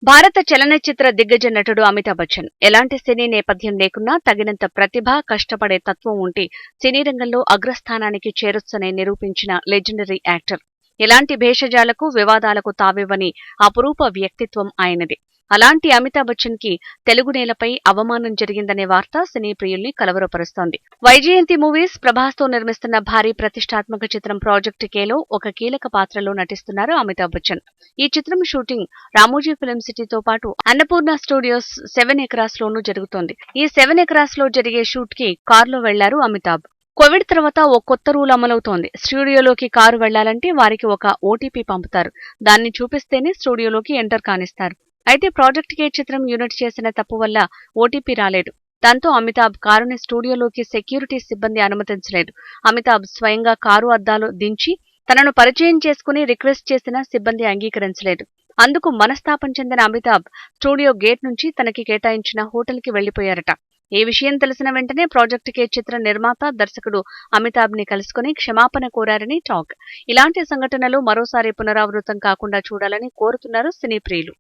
భారత చలనచిత్ర దిగ్గజ నటుడు అమితాబ్ బచ్చన్ ఎలాంటి సినీ నేపథ్యం లేకున్నా తగినంత ప్రతిభ, కష్టపడే తత్వం ఉంటే సినీ రంగంలో అగ్రస్థానానికి చేరొచ్చని నిరూపించిన లెజెండరీ యాక్టర్. ఎలాంటి భేషజాలకు, వివాదాలకు తావివ్వని అపురూప వ్యక్తిత్వం ఆయనది. అలాంటి అమితాబ్ బచ్చన్ కి తెలుగు నేలపై అవమానం జరిగిందనే వార్త సినీ ప్రియుల్ని కలవరపరుస్తోంది. వైజయంతి మూవీస్ ప్రభాస్ తో నిర్మిస్తున్న భారీ ప్రతిష్టాత్మక చిత్రం ప్రాజెక్ట్ కేలో ఒక కీలక పాత్రలో నటిస్తున్నారు అమితాబ్ బచ్చన్. ఈ చిత్రం షూటింగ్ రామోజీ ఫిల్మ్ సిటీతో పాటు అన్నపూర్ణ స్టూడియోస్ 7 ఎకరాస్ లోనూ జరుగుతోంది. ఈ 7 ఎకరాస్ లో జరిగే షూట్ కి కారులో వెళ్లారు అమితాబ్. కోవిడ్ తర్వాత ఓ కొత్త రూల్ అమలవుతోంది. స్టూడియోలోకి కారు వెళ్లాలంటే వారికి ఒక ఓటీపీ పంపుతారు. దాన్ని చూపిస్తేనే స్టూడియోలోకి ఎంటర్ కానిస్తారు. అయితే ప్రాజెక్ట్ కే చిత్రం యూనిట్ చేసిన తప్పు వల్ల ఓటీపీ రాలేదు. దాంతో అమితాబ్ కారుని స్టూడియోలోకి సెక్యూరిటీ సిబ్బంది అనుమతించలేదు. అమితాబ్ స్వయంగా కారు అద్దాలు దించి తనను పరిచయం చేసుకుని రిక్వెస్ట్ చేసినా సిబ్బంది అంగీకరించలేదు. అందుకు మనస్తాపం చెందిన అమితాబ్ స్టూడియో గేట్ నుంచి తనకి కేటాయించిన హోటల్ కి వెళ్లిపోయారట. ఈ విషయం తెలిసిన వెంటనే ప్రాజెక్ట్ కే చిత్ర నిర్మాత, దర్శకుడు అమితాబ్ ని కలుసుకుని క్షమాపణ కోరారని టాక్. ఇలాంటి సంఘటనలు మరోసారి పునరావృతం కాకుండా చూడాలని కోరుతున్నారు సినీ ప్రియులు.